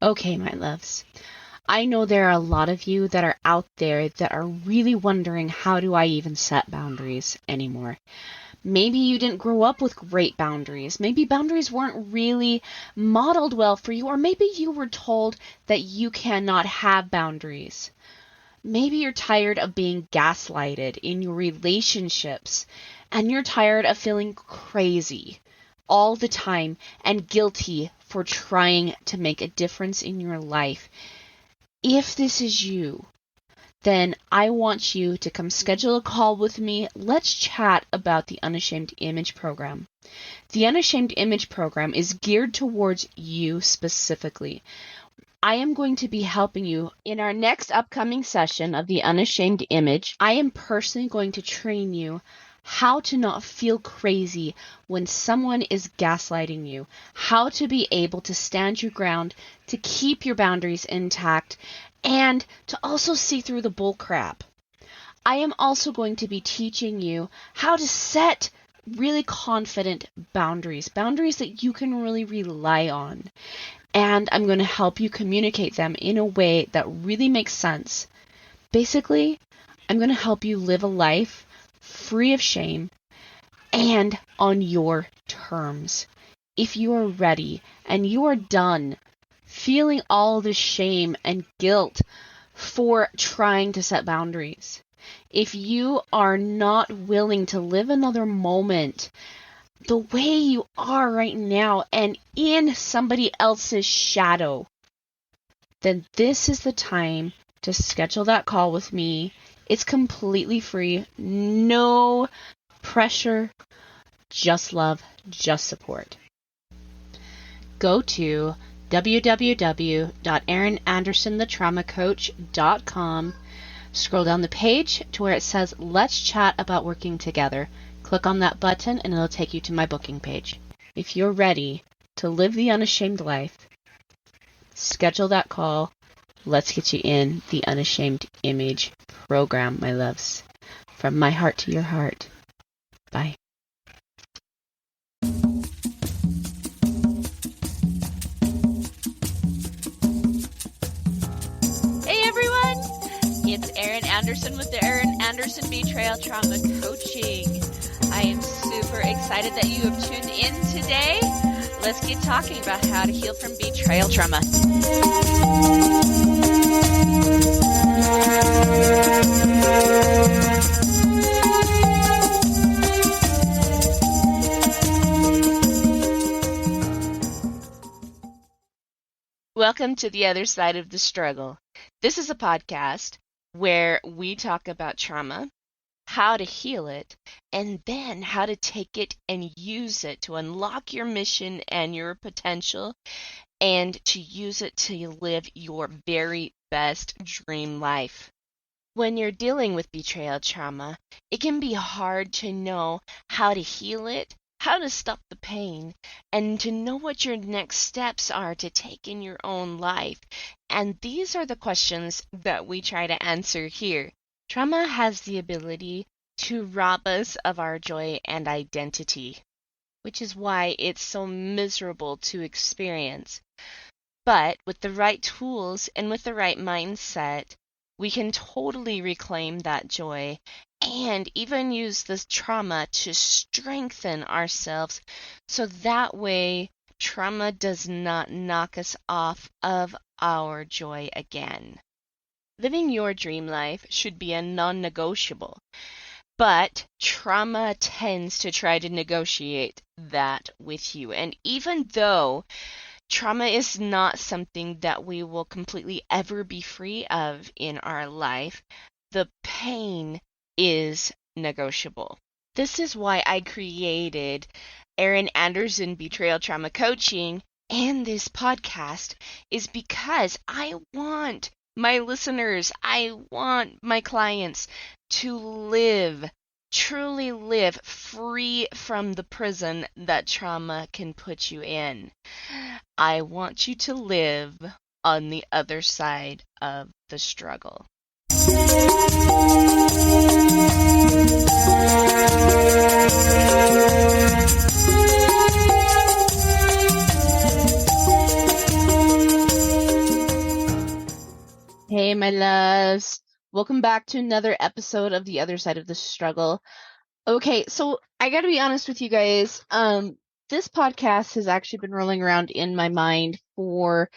Okay, my loves. I know there are a lot of you that are out there that are really wondering, how do I even set boundaries anymore? Maybe you didn't grow up with great boundaries. Maybe boundaries weren't really modeled well for you, or maybe you were told that you cannot have boundaries. Maybe you're tired of being gaslighted in your relationships, and you're tired of feeling crazy all the time and guilty for trying to make a difference in your life. If this is you, then I want you to come schedule a call with me. Let's chat about the Unashamed Image Program. The Unashamed Image Program is geared towards you specifically. I am going to be helping you in our next upcoming session of the Unashamed Image. I am personally going to train you how to not feel crazy when someone is gaslighting you, how to be able to stand your ground, to keep your boundaries intact, and to also see through the bull crap. I am also going to be teaching you how to set really confident boundaries that you can really rely on. And I'm going to help you communicate them in a way that really makes sense. Basically, I'm going to help you live a life free of shame and on your terms. If you are ready and you are done feeling all the shame and guilt for trying to set boundaries, if you are not willing to live another moment the way you are right now and in somebody else's shadow, then this is the time to schedule that call with me. It's completely free, no pressure, just love, just support. Go to www.erinandersonthetraumacoach.com. Scroll down the page to where it says, Let's Chat About Working Together. Click on that button and it'll take you to my booking page. If you're ready to live the unashamed life, schedule that call. Let's get you in the Unashamed Image Program, my loves. From my heart to your heart. Bye. Hey everyone! It's Erin Anderson with the Erin Anderson Betrayal Trauma Coaching. I am super excited that you have tuned in today. Let's get talking about how to heal from betrayal trauma. Welcome to the other side of the struggle. This is a podcast where we talk about trauma, how to heal it, and then how to take it and use it to unlock your mission and your potential, and to use it to live your very best dream life. When you're dealing with betrayal trauma, it can be hard to know how to heal it, how to stop the pain, and to know what your next steps are to take in your own life. And these are the questions that we try to answer here. Trauma has the ability to rob us of our joy and identity, which is why it's so miserable to experience. But with the right tools and with the right mindset, we can totally reclaim that joy and even use this trauma to strengthen ourselves, so that way trauma does not knock us off of our joy again. Living your dream life should be a non-negotiable, but trauma tends to try to negotiate that with you. And even though trauma is not something that we will completely ever be free of in our life, the pain is negotiable. This is why I created Erin Anderson Betrayal Trauma Coaching and this podcast, is because I want my listeners, I want my clients to live, truly live free from the prison that trauma can put you in. I want you to live on the other side of the struggle. my loves. Welcome back to another episode of The Other Side of the Struggle. Okay, so I gotta be honest with you guys. This podcast has actually been rolling around in my mind for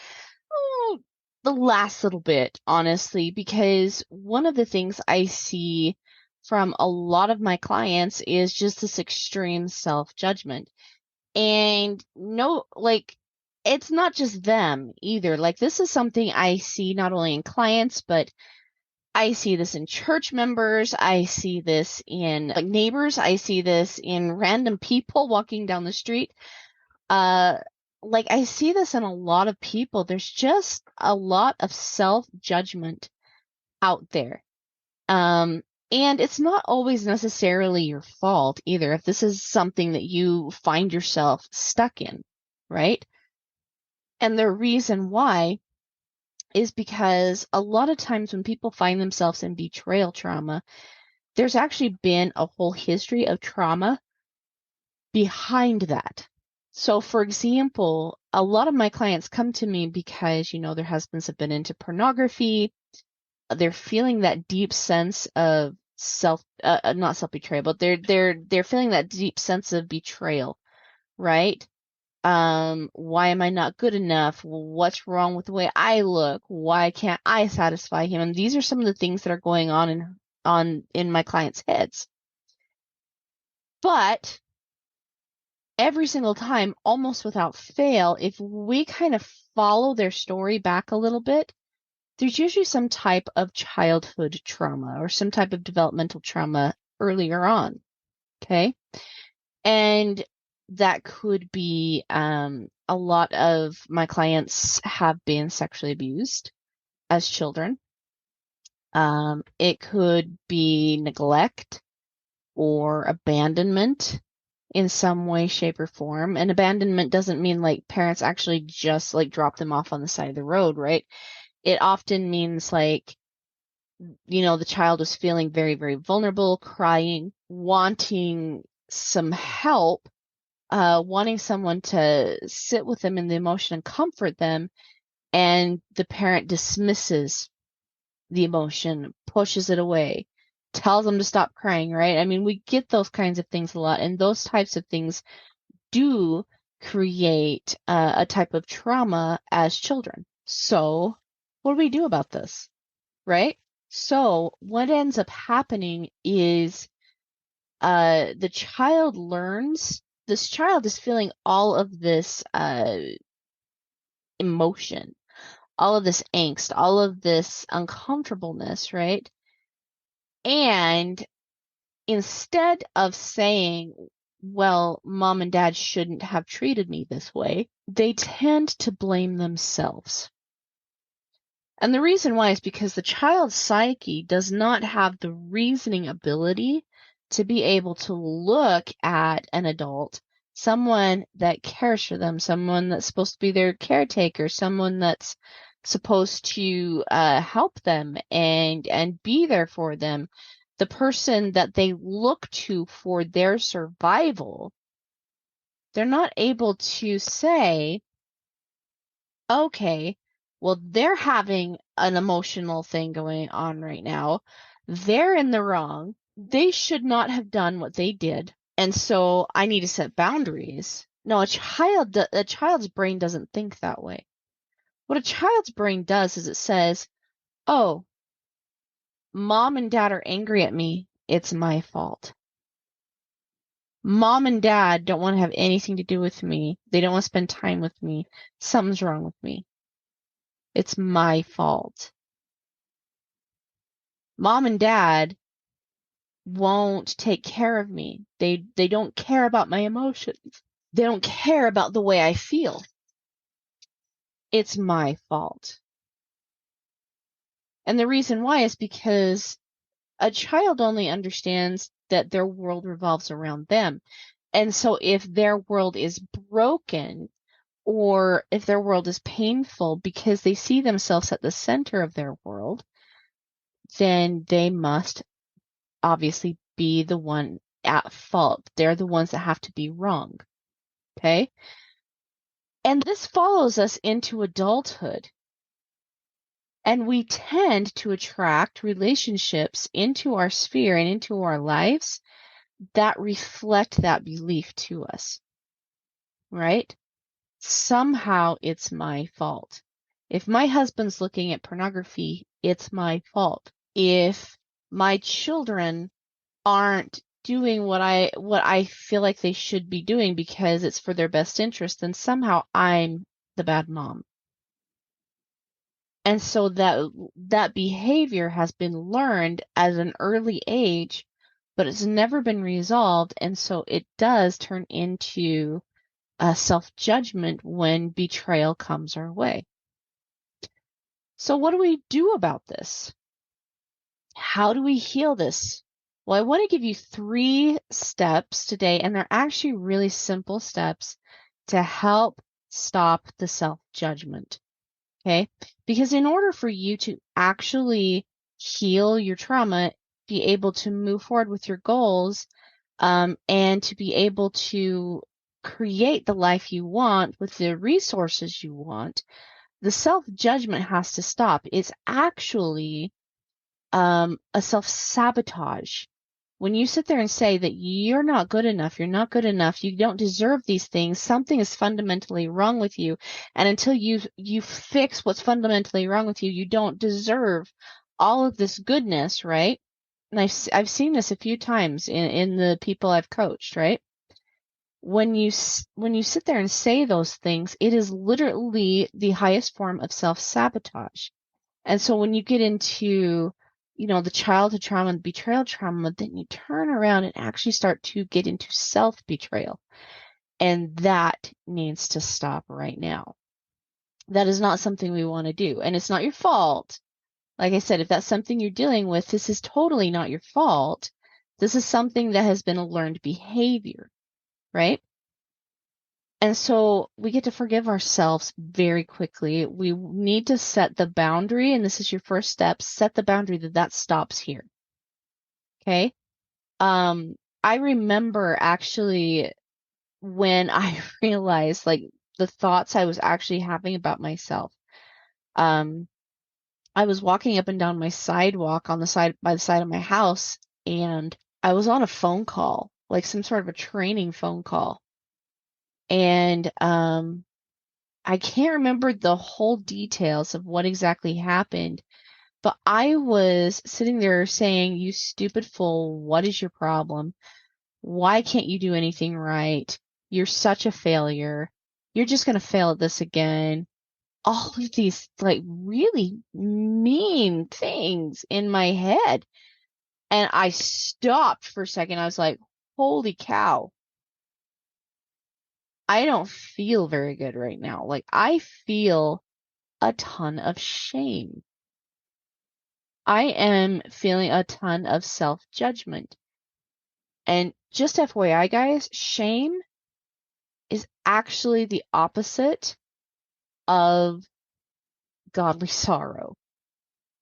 the last little bit, honestly, because one of the things I see from a lot of my clients is just this extreme self-judgment. And no, like, it's not just them either. Like, this is something I see not only in clients, but I see this in church members. I see this in like neighbors. I see this in random people walking down the street. Uh, like I see this in a lot of people. There's just a lot of self-judgment out there. And it's not always necessarily your fault either if this is something that you find yourself stuck in, right? And the reason why is because a lot of times when people find themselves in betrayal trauma, there's actually been a whole history of trauma behind that. So, for example, a lot of my clients come to me because, their husbands have been into pornography. They're feeling that deep sense of not self-betrayal, but they're feeling that deep sense of betrayal, right? Why am I not good enough? What's wrong with the way I look? Why can't I satisfy him? And these are some of the things that are going on in my clients' heads. But every single time, almost without fail, if we kind of follow their story back a little bit, there's usually some type of childhood trauma or some type of developmental trauma earlier on. Okay. And that could be a lot of my clients have been sexually abused as children. It could be neglect or abandonment in some way, shape, or form. And abandonment doesn't mean like parents actually just like drop them off on the side of the road, right? It often means like, the child was feeling very, very vulnerable, crying, wanting some help, wanting someone to sit with them in the emotion and comfort them, and the parent dismisses the emotion, pushes it away, tells them to stop crying, right? I mean, we get those kinds of things a lot, and those types of things do create a type of trauma as children. So, what do we do about this, right? So, what ends up happening is the child learns, this child is feeling all of this emotion, all of this angst, all of this uncomfortableness, right? And instead of saying, well, mom and dad shouldn't have treated me this way, they tend to blame themselves. And the reason why is because the child's psyche does not have the reasoning ability to be able to look at an adult, someone that cares for them, someone that's supposed to be their caretaker, someone that's supposed to help them and be there for them, the person that they look to for their survival. They're not able to say, okay, well, they're having an emotional thing going on right now. They're in the wrong. They should not have done what they did. And so I need to set boundaries. No, a child's brain doesn't think that way. What a child's brain does is it says, oh, mom and dad are angry at me. It's my fault. Mom and dad don't want to have anything to do with me. They don't want to spend time with me. Something's wrong with me. It's my fault. Mom and dad won't take care of me. They don't care about my emotions. They don't care about the way I feel. It's my fault. And the reason why is because a child only understands that their world revolves around them. And so if their world is broken or if their world is painful because they see themselves at the center of their world, then they must obviously be the one at fault. They're the ones that have to be wrong. Okay? And this follows us into adulthood. And we tend to attract relationships into our sphere and into our lives that reflect that belief to us, right? Somehow it's my fault. If my husband's looking at pornography, it's my fault. If my children aren't doing what I feel like they should be doing because it's for their best interest, then somehow I'm the bad mom. And so that behavior has been learned at an early age, but it's never been resolved, and so it does turn into a self-judgment when betrayal comes our way. So what do we do about this? How do we heal this? Well, I want to give you 3 steps today, and they're actually really simple steps to help stop the self-judgment. Okay? Because in order for you to actually heal your trauma, be able to move forward with your goals, and to be able to create the life you want with the resources you want, the self-judgment has to stop. It's actually a self-sabotage. When you sit there and say that you're not good enough, you don't deserve these things, something is fundamentally wrong with you. And until you fix what's fundamentally wrong with you, you don't deserve all of this goodness, right? And I've seen this a few times in the people I've coached, right? When you sit there and say those things, it is literally the highest form of self-sabotage. And so when you get into, the childhood trauma and betrayal trauma, then you turn around and actually start to get into self-betrayal. And that needs to stop right now. That is not something we want to do. And it's not your fault. Like I said, if that's something you're dealing with, this is totally not your fault. This is something that has been a learned behavior, right? And so we get to forgive ourselves very quickly. We need to set the boundary, and this is your first step, set the boundary that stops here. Okay? I remember actually when I realized like the thoughts I was actually having about myself. I was walking up and down my sidewalk by the side of my house, and I was on a phone call, like some sort of a training phone call. And I can't remember the whole details of what exactly happened, but I was sitting there saying, "You stupid fool, what is your problem? Why can't you do anything right? You're such a failure. You're just going to fail at this again." All of these like really mean things in my head. And I stopped for a second. I was like, holy cow. I don't feel very good right now. Like I feel a ton of shame. I am feeling a ton of self-judgment. And just FYI, guys, shame is actually the opposite of godly sorrow.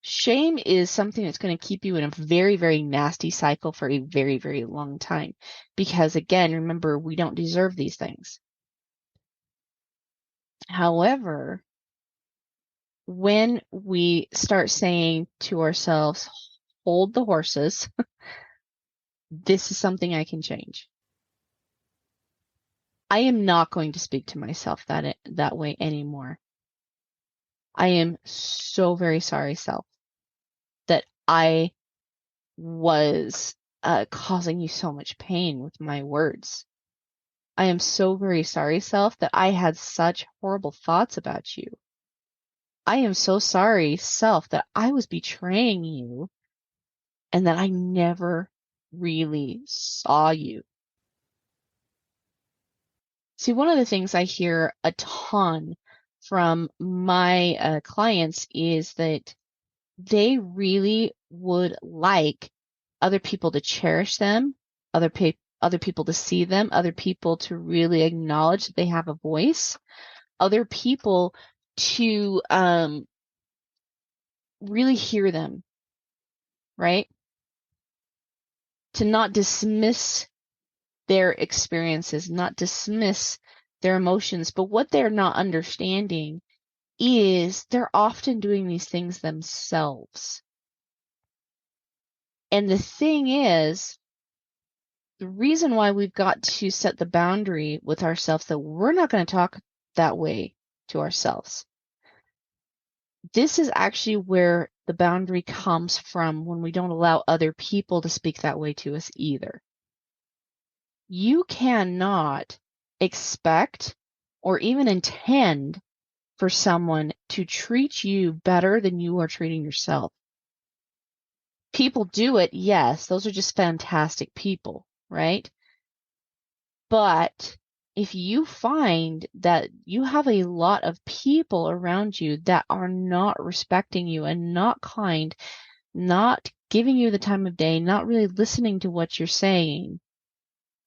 Shame is something that's going to keep you in a very, very nasty cycle for a very, very long time. Because again, remember, we don't deserve these things. However, when we start saying to ourselves, hold the horses, this is something I can change. I am not going to speak to myself that way anymore. I am so very sorry, self, that I was causing you so much pain with my words. I am so very sorry, self, that I had such horrible thoughts about you. I am so sorry, self, that I was betraying you and that I never really saw you. See, one of the things I hear a ton from my clients is that they really would like other people to cherish them, other people to see them, other people to really acknowledge that they have a voice, other people to really hear them, right? To not dismiss their experiences, not dismiss their emotions. But what they're not understanding is they're often doing these things themselves. And the thing is, the reason why we've got to set the boundary with ourselves that we're not going to talk that way to ourselves. This is actually where the boundary comes from when we don't allow other people to speak that way to us either. You cannot expect or even intend for someone to treat you better than you are treating yourself. People do it, yes, those are just fantastic people, right? But if you find that you have a lot of people around you that are not respecting you and not kind, not giving you the time of day, not really listening to what you're saying,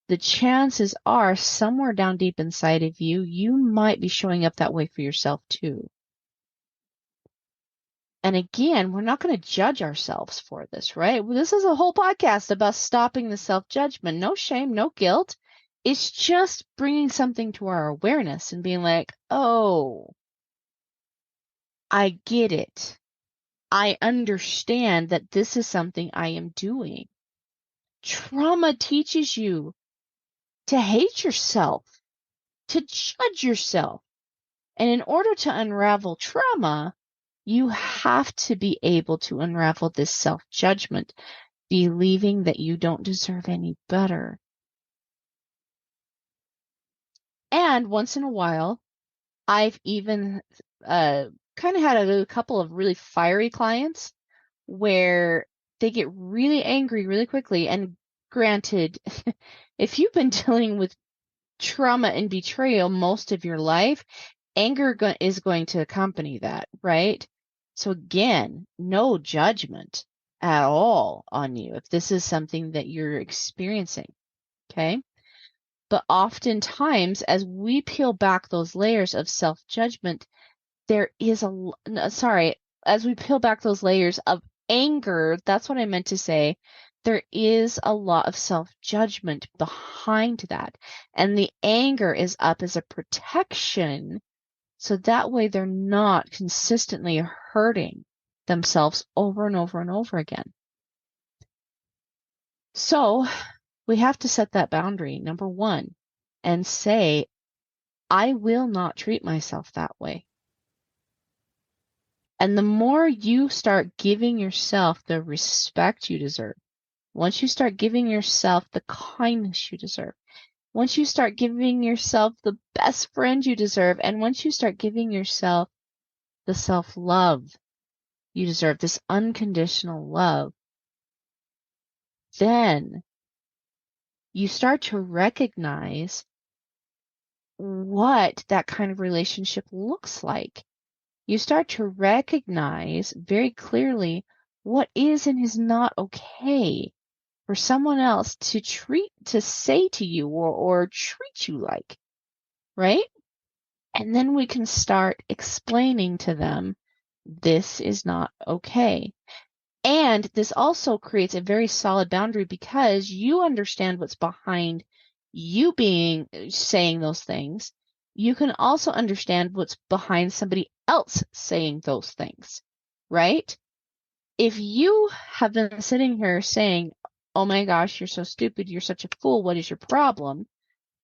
the chances are somewhere down deep inside of you, you might be showing up that way for yourself too. And again, we're not going to judge ourselves for this, right? This is a whole podcast about stopping the self-judgment. No shame, no guilt. It's just bringing something to our awareness and being like, oh, I get it. I understand that this is something I am doing. Trauma teaches you to hate yourself, to judge yourself. And in order to unravel trauma, you have to be able to unravel this self-judgment, believing that you don't deserve any better. And once in a while, I've even kind of had a couple of really fiery clients where they get really angry really quickly. And granted, if you've been dealing with trauma and betrayal most of your life, anger is going to accompany that, right? So again, no judgment at all on you if this is something that you're experiencing, okay? But oftentimes, as we peel back those layers of self-judgment, there is as we peel back those layers of anger, that's what I meant to say. There is a lot of self-judgment behind that. And the anger is up as a protection, so that way they're not consistently hurting themselves over and over and over again. So we have to set that boundary, number one, and say, I will not treat myself that way. And the more you start giving yourself the respect you deserve, once you start giving yourself the kindness you deserve, once you start giving yourself the best friend you deserve, and once you start giving yourself the self-love you deserve, this unconditional love, then you start to recognize what that kind of relationship looks like. You start to recognize very clearly what is and is not okay for someone else to say to you or treat you like, right? And then we can start explaining to them, this is not okay. And this also creates a very solid boundary because you understand what's behind you saying those things. You can also understand what's behind somebody else saying those things, right? If you have been sitting here saying, oh my gosh, you're so stupid, you're such a fool, what is your problem,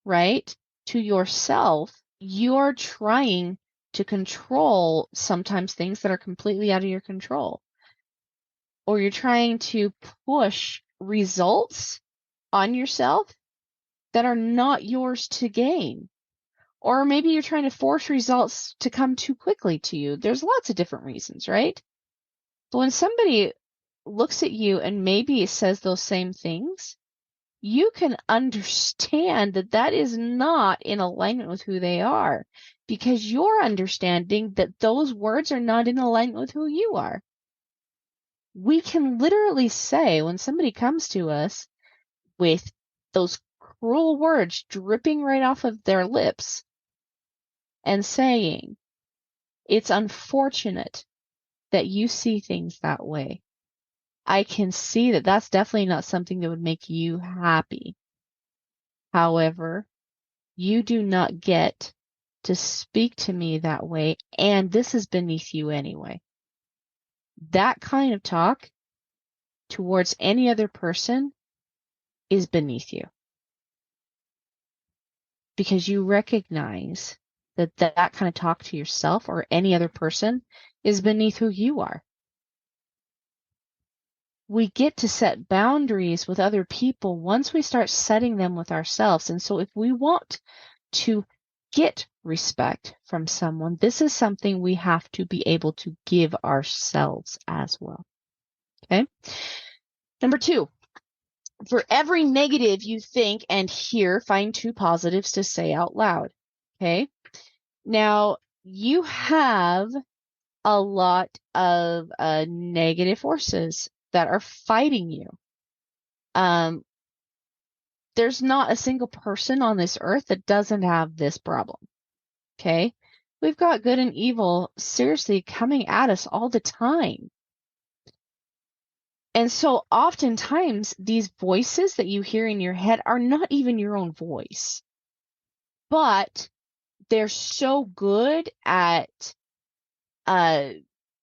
right? To yourself, you're trying to control sometimes things that are completely out of your control. Or you're trying to push results on yourself that are not yours to gain. Or maybe you're trying to force results to come too quickly to you. There's lots of different reasons, right? But when somebody looks at you and maybe says those same things, you can understand that that is not in alignment with who they are, because you're understanding that those words are not in alignment with who you are. We can literally say when somebody comes to us with those cruel words dripping right off of their lips and saying, it's unfortunate that you see things that way. I can see that that's definitely not something that would make you happy. However, you do not get to speak to me that way, and this is beneath you anyway. That kind of talk towards any other person is beneath you. Because you recognize that that kind of talk to yourself or any other person is beneath who you are. We get to set boundaries with other people once we start setting them with ourselves. And so if we want to get respect from someone, this is something we have to be able to give ourselves as well. Okay. Number 2, for every negative you think and hear, find 2 positives to say out loud. Okay. Now, you have a lot of negative forces that are fighting you. There's not a single person on this earth that doesn't have this problem. Okay? We've got good and evil seriously coming at us all the time. And so oftentimes these voices that you hear in your head are not even your own voice. But they're so good at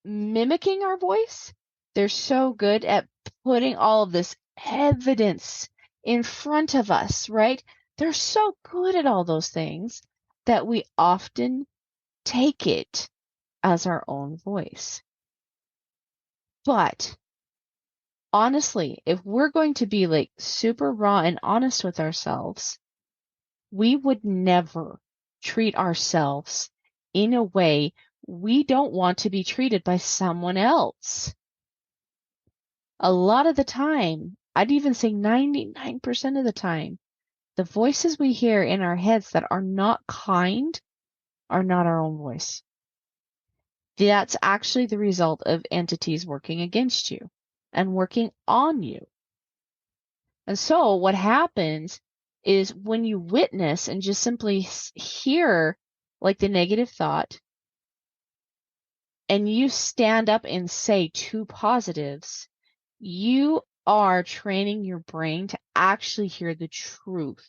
mimicking our voice. They're so good at putting all of this evidence in front of us, right? They're so good at all those things that we often take it as our own voice. But honestly, if we're going to be like super raw and honest with ourselves, we would never treat ourselves in a way we don't want to be treated by someone else. A lot of the time, I'd even say 99% of the time, the voices we hear in our heads that are not kind are not our own voice. That's actually the result of entities working against you and working on you. And so what happens is when you witness and just simply hear like the negative thought, and you stand up and say 2 positives, you are training your brain to actually hear the truth.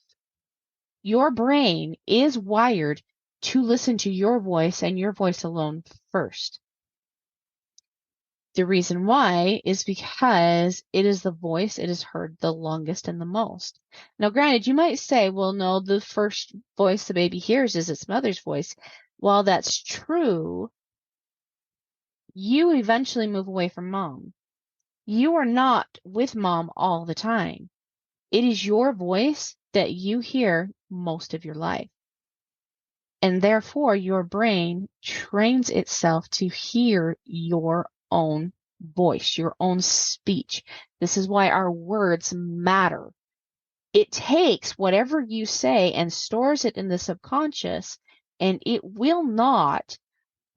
Your brain is wired to listen to your voice and your voice alone first. The reason why is because it is the voice it is heard the longest and the most. Now, granted, you might say, well, no, the first voice the baby hears is its mother's voice. While that's true, you eventually move away from mom. You are not with mom all the time. It is your voice that you hear most of your life. And therefore, your brain trains itself to hear your own voice, your own speech. This is why our words matter. It takes whatever you say and stores it in the subconscious, and it will not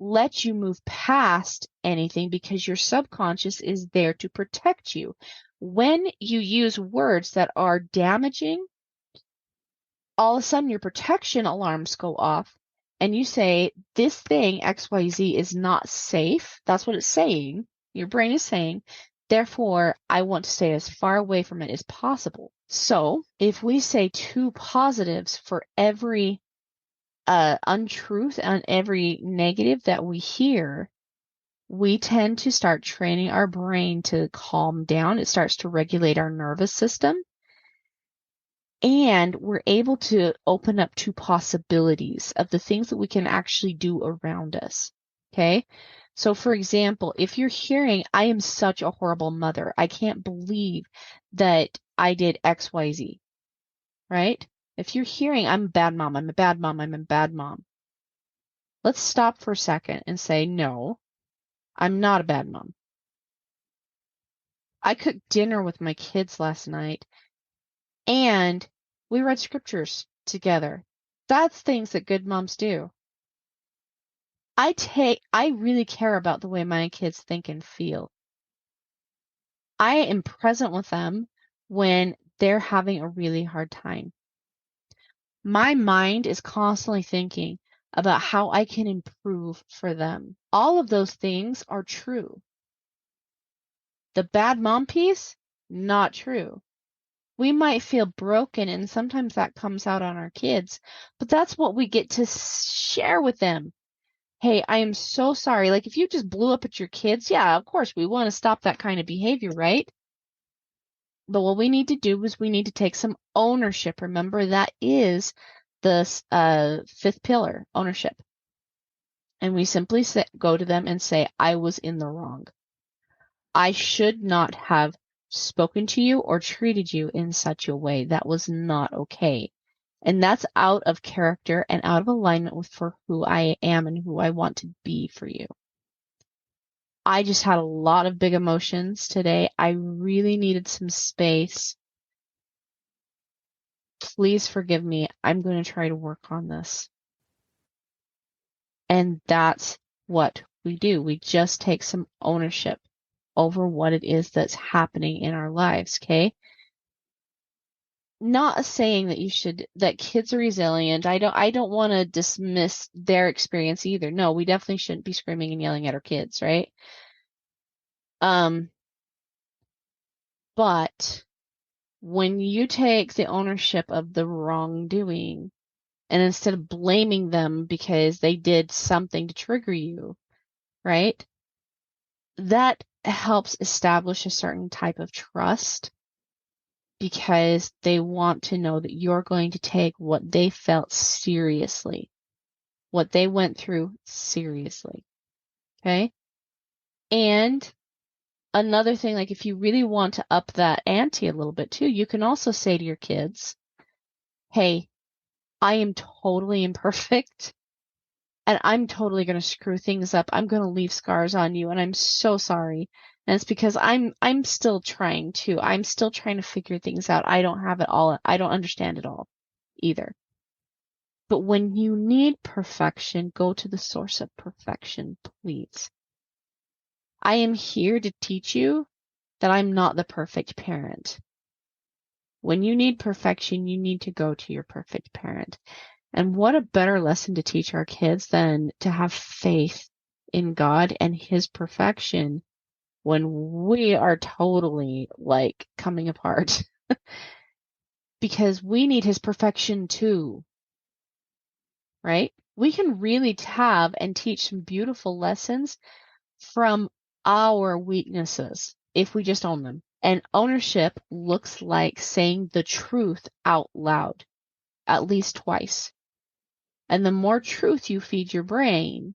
let you move past anything because your subconscious is there to protect you. When you use words that are damaging, all of a sudden your protection alarms go off and you say, this thing, XYZ, is not safe. That's what it's saying. Your brain is saying, therefore, I want to stay as far away from it as possible. So if we say 2 positives for every untruth and every negative that we hear, we tend to start training our brain to calm down. It starts to regulate our nervous system. And we're able to open up to possibilities of the things that we can actually do around us. Okay? So for example, if you're hearing, I am such a horrible mother, I can't believe that I did XYZ, right? If you're hearing, I'm a bad mom, I'm a bad mom, I'm a bad mom. Let's stop for a second and say, no, I'm not a bad mom. I cooked dinner with my kids last night and we read scriptures together. That's things that good moms do. I really care about the way my kids think and feel. I am present with them when they're having a really hard time. My mind is constantly thinking about how I can improve for them. All of those things are true. The bad mom piece, not true. We might feel broken, and sometimes that comes out on our kids, but that's what we get to share with them. Hey, I am so sorry. Like, if you just blew up at your kids, yeah, of course, we want to stop that kind of behavior, right? But what we need to do is we need to take some ownership. Remember, that is the fifth pillar, ownership. And we simply go to them and say, I was in the wrong. I should not have spoken to you or treated you in such a way. That was not okay. And that's out of character and out of alignment with for who I am and who I want to be for you. I just had a lot of big emotions today. I really needed some space. Please forgive me. I'm going to try to work on this. And that's what we do. We just take some ownership over what it is that's happening in our lives, okay? Not saying that kids are resilient. I don't want to dismiss their experience either. No, we definitely shouldn't be screaming and yelling at our kids, right? But when you take the ownership of the wrongdoing, and instead of blaming them because they did something to trigger you, right? That helps establish a certain type of trust because they want to know that you're going to take what they felt seriously, what they went through seriously. Okay? And another thing, like if you really want to up that ante a little bit too, you can also say to your kids, hey, I am totally imperfect and I'm totally going to screw things up. I'm going to leave scars on you and I'm so sorry. And it's because I'm still trying to. I'm still trying to figure things out. I don't have it all. I don't understand it all either. But when you need perfection, go to the source of perfection, please. I am here to teach you that I'm not the perfect parent. When you need perfection, you need to go to your perfect parent. And what a better lesson to teach our kids than to have faith in God and His perfection when we are totally like coming apart. Because we need His perfection too, right? We can really have and teach some beautiful lessons from our weaknesses if we just own them. And ownership looks like saying the truth out loud, at least twice. And the more truth you feed your brain,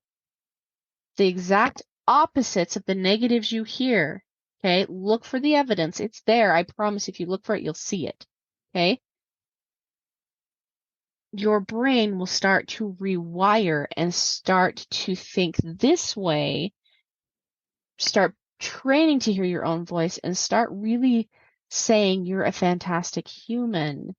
the exact opposites of the negatives you hear, okay? Look for the evidence. It's there. I promise if you look for it, you'll see it, okay? Your brain will start to rewire and start to think this way, start training to hear your own voice, and start really saying you're a fantastic human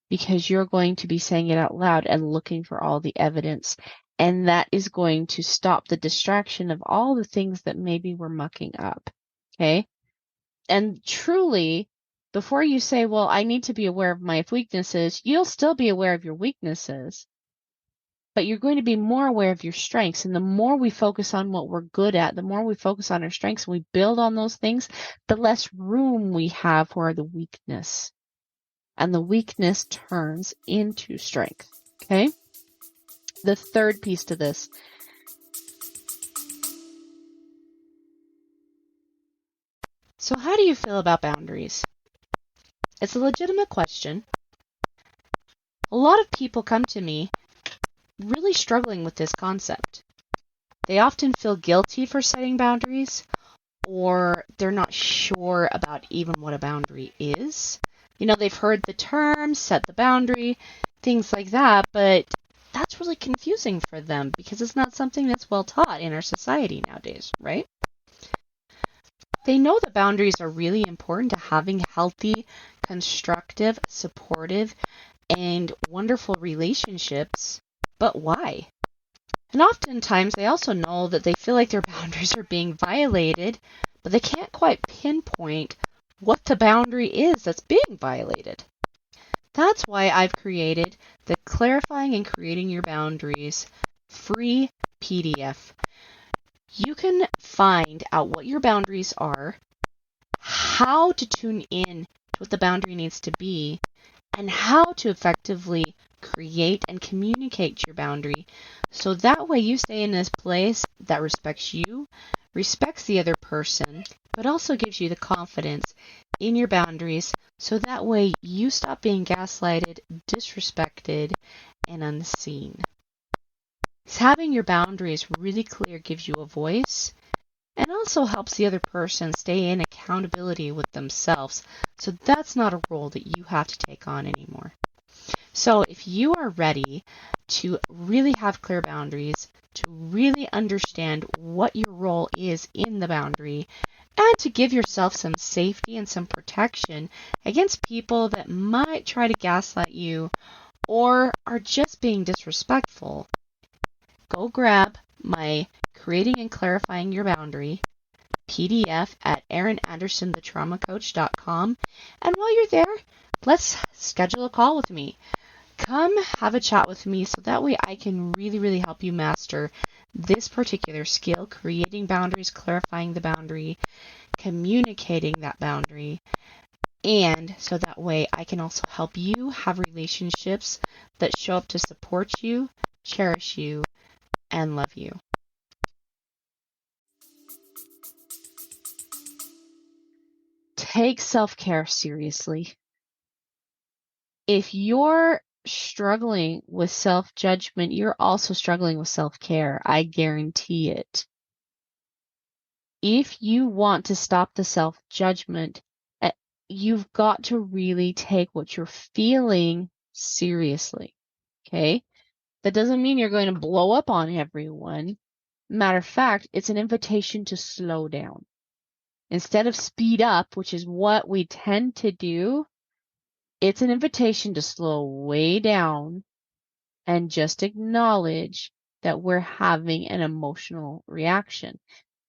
because you're going to be saying it out loud and looking for all the evidence. And that is going to stop the distraction of all the things that maybe we're mucking up. Okay? And truly, before you say, well, I need to be aware of my weaknesses, you'll still be aware of your weaknesses. But you're going to be more aware of your strengths. And the more we focus on what we're good at, the more we focus on our strengths and we build on those things, the less room we have for the weakness. And the weakness turns into strength. Okay? The third piece to this. So how do you feel about boundaries? It's a legitimate question. A lot of people come to me really struggling with this concept. They often feel guilty for setting boundaries, or they're not sure about even what a boundary is. You know, they've heard the term, set the boundary, things like that, but that's really confusing for them because it's not something that's well taught in our society nowadays, right? They know that boundaries are really important to having healthy, constructive, supportive, and wonderful relationships, but why? And oftentimes they also know that they feel like their boundaries are being violated, but they can't quite pinpoint what the boundary is that's being violated. That's why I've created the Clarifying and Creating Your Boundaries free PDF. You can find out what your boundaries are, how to tune in what the boundary needs to be, and how to effectively create and communicate your boundary. So that way you stay in this place that respects you, respects the other person, but also gives you the confidence in your boundaries. So that way you stop being gaslighted, disrespected, and unseen. So having your boundaries really clear gives you a voice and also helps the other person stay in accountability with themselves. So that's not a role that you have to take on anymore. So if you are ready to really have clear boundaries, to really understand what your role is in the boundary, and to give yourself some safety and some protection against people that might try to gaslight you or are just being disrespectful, go grab my Creating and Clarifying Your Boundary PDF at erinandersonthetraumacoach.com. And while you're there, let's schedule a call with me. Come have a chat with me so that way I can really, really help you master this particular skill, creating boundaries, clarifying the boundary, communicating that boundary, and so that way I can also help you have relationships that show up to support you, cherish you, and love you. Take self-care seriously. If you're struggling with self-judgment, you're also struggling with self-care. I guarantee it. If you want to stop the self-judgment, you've got to really take what you're feeling seriously. Okay? That doesn't mean you're going to blow up on everyone. Matter of fact, it's an invitation to slow down. Instead of speed up, which is what we tend to do, it's an invitation to slow way down and just acknowledge that we're having an emotional reaction.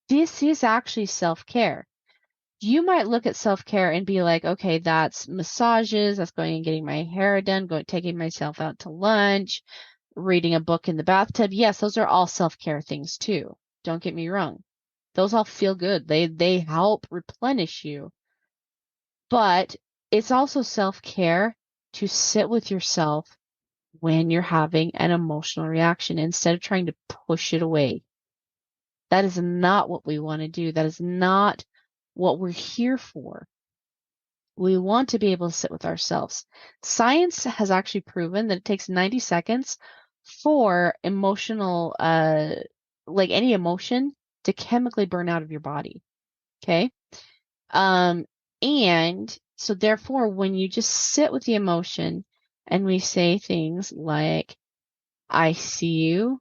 This is actually self-care. You might look at self-care and be like, okay, that's massages, that's going and getting my hair done, taking myself out to lunch, reading a book in the bathtub. Yes, those are all self-care things too. Don't get me wrong. Those all feel good. They help replenish you. But it's also self-care to sit with yourself when you're having an emotional reaction instead of trying to push it away. That is not what we want to do. That is not what we're here for. We want to be able to sit with ourselves. Science has actually proven that it takes 90 seconds for emotional, like any emotion, to chemically burn out of your body. Okay? And so therefore, when you just sit with the emotion and we say things like, I see you,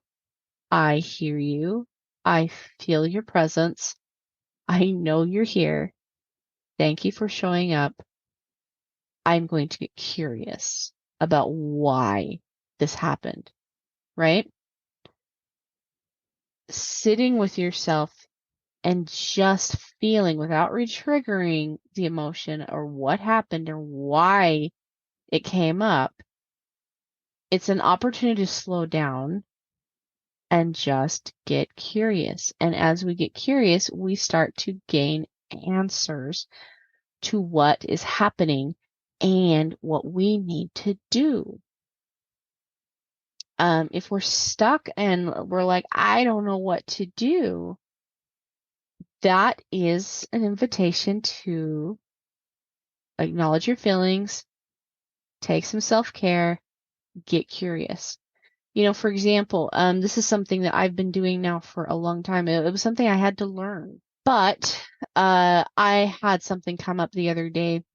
I hear you, I feel your presence, I know you're here, thank you for showing up, I'm going to get curious about why this happened, right? Sitting with yourself and just feeling without re-triggering the emotion or what happened or why it came up, it's an opportunity to slow down and just get curious. And as we get curious, we start to gain answers to what is happening and what we need to do. If we're stuck and we're like, I don't know what to do, that is an invitation to acknowledge your feelings, take some self-care, get curious. You know, for example, this is something that I've been doing now for a long time. It was something I had to learn. But I had something come up the other day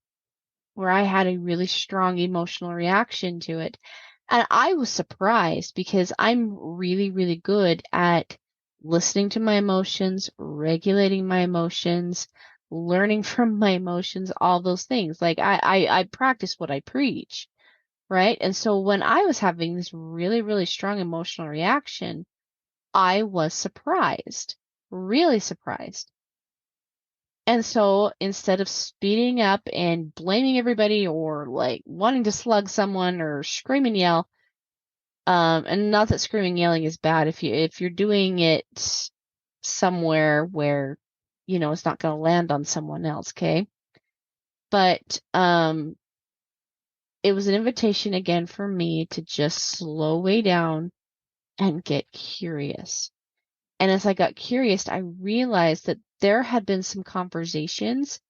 where I had a really strong emotional reaction to it. And I was surprised because I'm really, really good at listening to my emotions, regulating my emotions, learning from my emotions, all those things. Like I practice what I preach, right? And so when I was having this really, really strong emotional reaction, I was surprised, really surprised. And so instead of speeding up and blaming everybody or like wanting to slug someone or scream and yell, and not that screaming and yelling is bad if you're doing it somewhere where, you know, it's not going to land on someone else, okay? But it was an invitation again for me to just slow way down and get curious. And as I got curious, I realized that there had been some conversations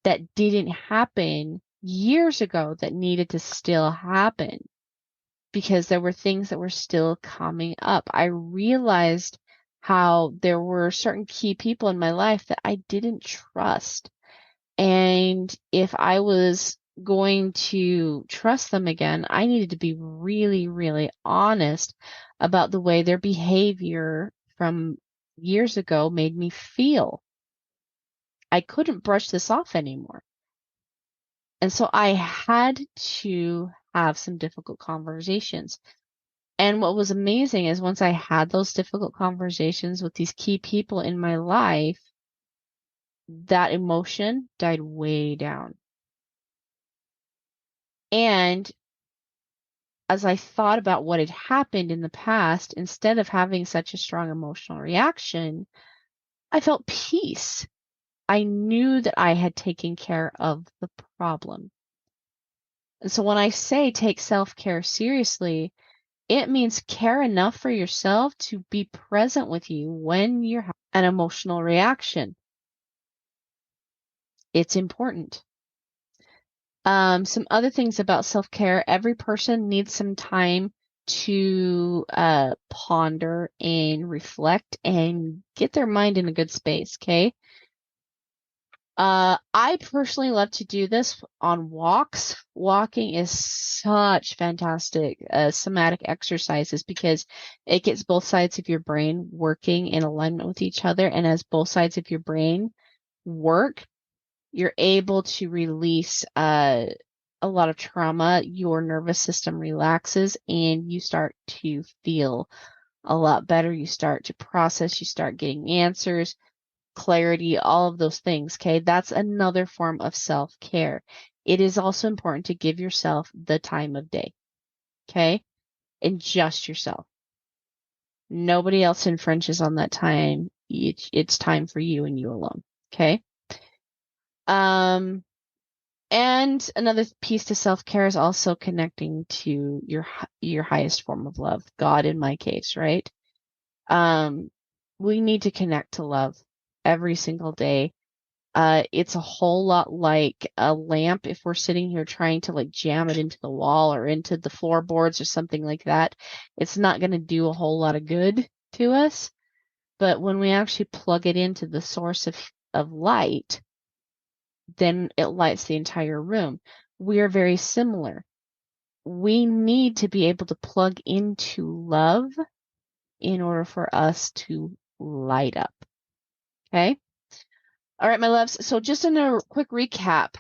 that didn't happen years ago that needed to still happen because there were things that were still coming up. I realized how there were certain key people in my life that I didn't trust. And if I was going to trust them again, I needed to be really, really honest about the way their behavior from years ago made me feel. I couldn't brush this off anymore. And so I had to have some difficult conversations. And what was amazing is once I had those difficult conversations with these key people in my life, that emotion died way down. And as I thought about what had happened in the past, instead of having such a strong emotional reaction, I felt peace. I knew that I had taken care of the problem. And so when I say take self-care seriously, it means care enough for yourself to be present with you when you're having an emotional reaction. It's important. Some other things about self-care, every person needs some time to ponder and reflect and get their mind in a good space, okay? I personally love to do this on walks. Walking is such fantastic somatic exercises because it gets both sides of your brain working in alignment with each other. And as both sides of your brain work, you're able to release a lot of trauma. Your nervous system relaxes and you start to feel a lot better. You start to process, you start getting answers, clarity, all of those things. Okay. That's another form of self-care. It is also important to give yourself the time of day. Okay. And just yourself. Nobody else infringes on that time. It's time for you and you alone. Okay. Um, And another piece to self-care is also connecting to your highest form of love, God in my case, right? Um, we need to connect to love every single day. It's a whole lot like a lamp. If we're sitting here trying to like jam it into the wall or into the floorboards or something like that, it's not going to do a whole lot of good to us. But when we actually plug it into the source of light, then it lights the entire room. We are very similar. We need to be able to plug into love in order for us to light up. Okay? All right, my loves. So just in a quick recap,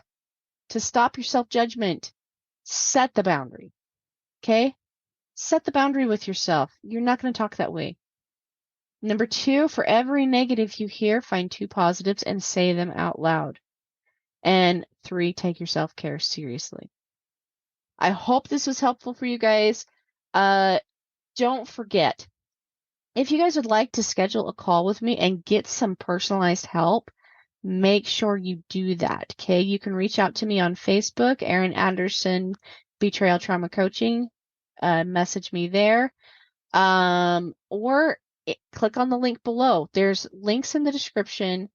to stop your self-judgment, set the boundary. Okay? Set the boundary with yourself. You're not going to talk that way. Number 2, for every negative you hear, find 2 positives and say them out loud. And 3, take your self-care seriously. I hope this was helpful for you guys. Don't forget, if you guys would like to schedule a call with me and get some personalized help, make sure you do that. Okay. You can reach out to me on Facebook, Erin Anderson, Betrayal Trauma Coaching. Message me there. Or click on the link below. There's links in the description.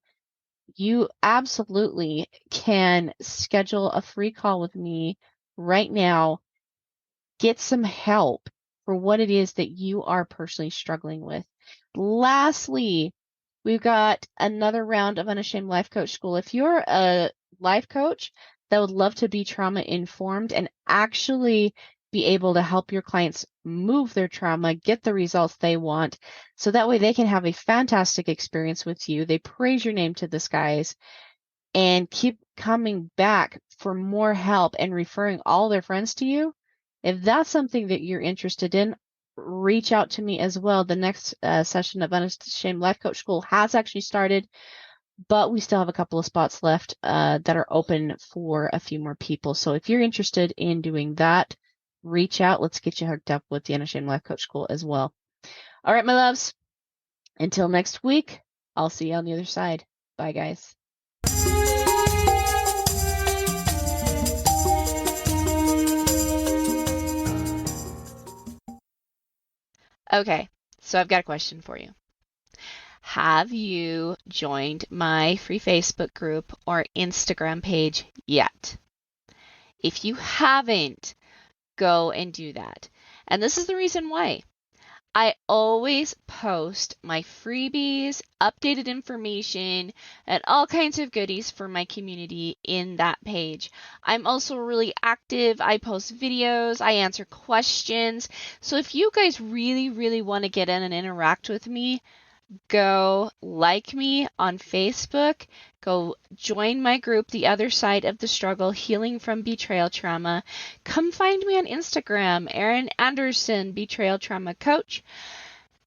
You absolutely can schedule a free call with me right now. Get some help for what it is that you are personally struggling with. Lastly, we've got another round of Unashamed Life Coach School. If you're a life coach that would love to be trauma informed and actually be able to help your clients move their trauma, get the results they want, so that way they can have a fantastic experience with you. They praise your name to the skies and keep coming back for more help and referring all their friends to you. If that's something that you're interested in, reach out to me as well. The next session of Unashamed Life Coach School has actually started, but we still have a couple of spots left that are open for a few more people. So if you're interested in doing that, reach out. Let's get you hooked up with the Unashamed Life Coach School as well. All right, my loves. Until next week, I'll see you on the other side. Bye, guys. Okay, so I've got a question for you. Have you joined my free Facebook group or Instagram page yet? If you haven't, go and do that. And this is the reason why. I always post my freebies, updated information, and all kinds of goodies for my community in that page. I'm also really active. I post videos, I answer questions. So if you guys really, really want to get in and interact with me, go like me on Facebook, go join my group, The Other Side of the Struggle, Healing from Betrayal Trauma. Come find me on Instagram, Erin Anderson, Betrayal Trauma Coach,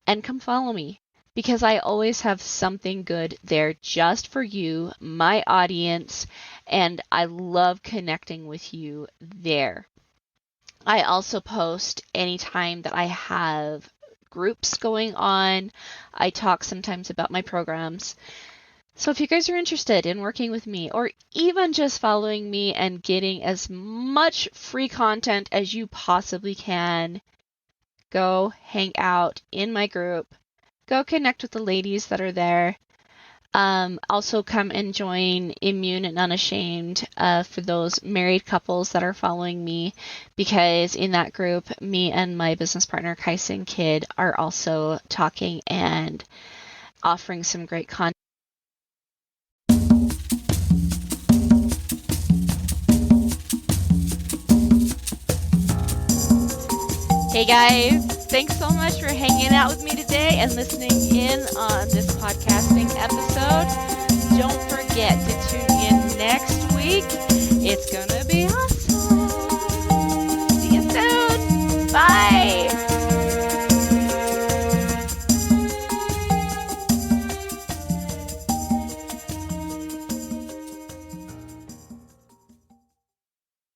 and come follow me because I always have something good there just for you, my audience, and I love connecting with you there. I also post anytime that I have groups going on. I talk sometimes about my programs. So if you guys are interested in working with me or even just following me and getting as much free content as you possibly can, go hang out in my group. Go connect with the ladies that are there. Also come and join Immune and Unashamed for those married couples that are following me, because in that group, me and my business partner, Kaisen Kidd, are also talking and offering some great content. Hey guys, thanks so much for hanging out with me today and listening in on this podcasting episode. Don't forget to tune in next week. It's going to